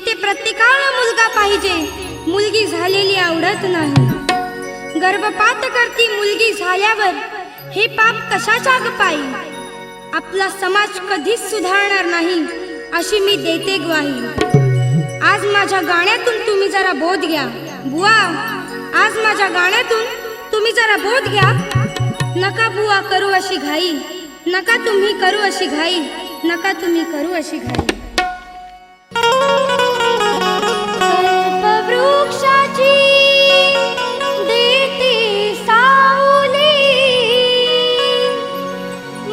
ते प्रत्येकाला मुलगा पाहिजे, मुलगी झालेली आवडत नाही. गर्भपात करती मुलगी झाल्यावर, हे पाप कशाच्या ग पायी. आपला समाज कधीच सुधारणार नाही अशी मी देते ग्वाही. आज माझ्या गाण्यातून तुम्ही जरा बोध घ्या बुवा, आज माझ्या गाण्यातून तुम्ही जरा बोध घ्या. नका बुवा करू अशी घाई, नका तुम्ही करू अशी घाई, नका तुम्ही करू अशी घाई. कल्पवृक्षाची देती सावली,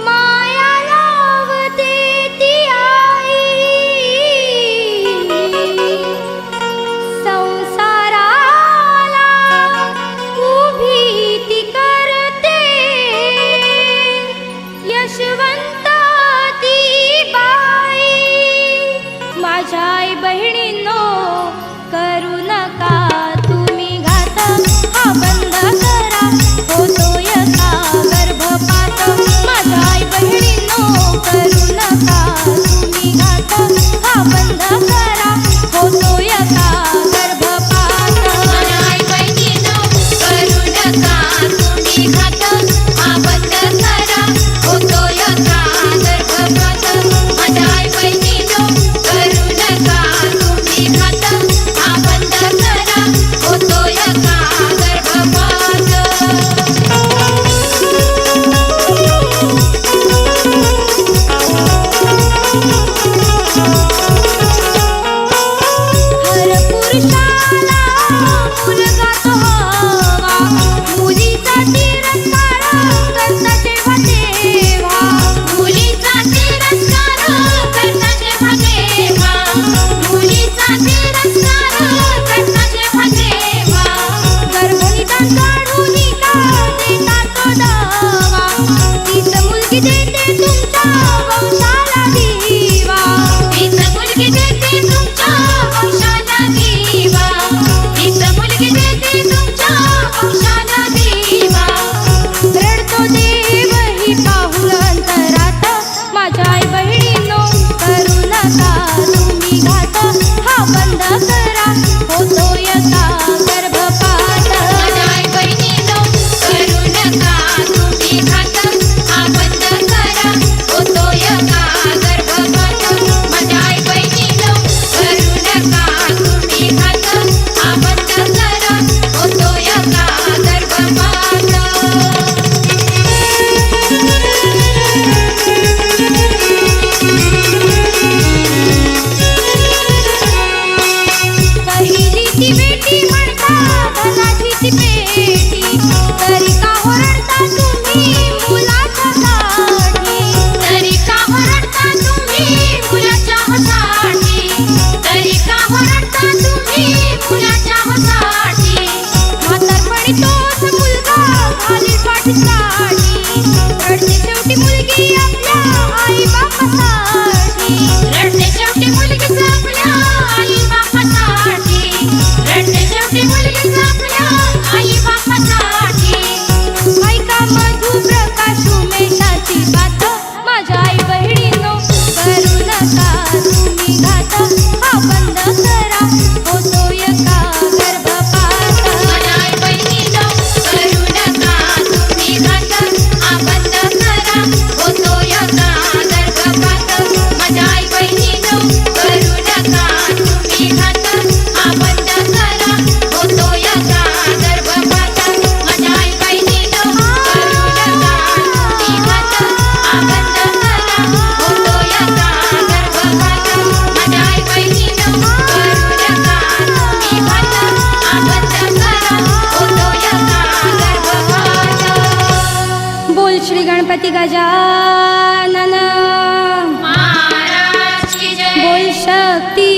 माया लावते ती आई. संसाराला उभी ती करते, यशवंता ती बाई. माझ्या आई बहिणींनो करू नका तुम्ही घात, हा बंद करा होतोय का गर्भपात. माझ्या आई बहिणींनो करू नका तुम्ही घात, हा बंद करा होतोय का गर्भपात. माझ्या आई बहिणींनो करू नका तुम्ही घात, हा बंद करा होतोय का गर्भपात. माझ्या आई बहिणींनो करू नका तुम्ही घात, हा बंद करा होतोय का गर्भपात. हर पुरुषाला मुलगाच हवा, मुलीचा तिरस्कार करता जेव्हा तेव्हा. मुलीचा तिरस्कार करता जेव्हा तेव्हा, मुलीचा तिरस्कार करता जेव्हा तेव्हा. गर्भनिदान काढून का देता तो दावा, तीच मुलगी देते तुमच्या वंशाला दिवा. हीच मुलगी देते तुमच्या वंशाला दिवा, हीच मुलगी देते तुमच्या वंशाला दिवा. रडतो देव ही पाहुल अंतरात, माझ्या आई बहिणींनो करू नका तुम्ही घात, हा बंद करा होतोय का गर्भपात. माझ्या आई बहिणींनो करू नका तुम्ही घात, हा बंद करा होतोय का गर्भपात. माझ्या आई बहिणींनो करू नका तुम्ही घात, हा बंद करा होतोय का गर्भपात. पहिली ती बेटी म्हणता धनाची ती पेटी, तरी का ओरडता तुम्ही मुलाच्यासाठी. तरी का ओरडता तुम्ही मुलाच्यासाठी, तरी का ओरडता तुम्ही मुलाच्यासाठी. म्हातारपणी तोच मुलगा घालील पाठीसाठी, रडते शेवटी मुलगी आपल्या आई बापासाठी. रडते शेवटी मुलगीच आपल्या आई बापासाठी, रडते शेवटी मुलगीच आपल्या आई बापासाठी. ऐका मधु प्रकाश उमेशाची बात, माझ्या आई बहिणींनो करू नका तुम्ही घात, हा बंद करा होतोय का गर्भपात. माझ्या आई बहिणींनो करू नका तुम्ही घात, हा बंद करा होतोय का गर्भपात. माझ्या आई बहिणींनो करू नका तुम्ही घात, हा बंद करा होतोय का गर्भपात. माझ्या आई बहिणींनो करू नका तुम्ही घात, हा बंद करा होतोय का गर्भपात. माझ्या आई बहिणींनो करू नका तुम्ही घात, हा बंद करा होतोय का गर्भपात. बोल श्री गणपती गजानन, महाराज की जय. बोल शक्ती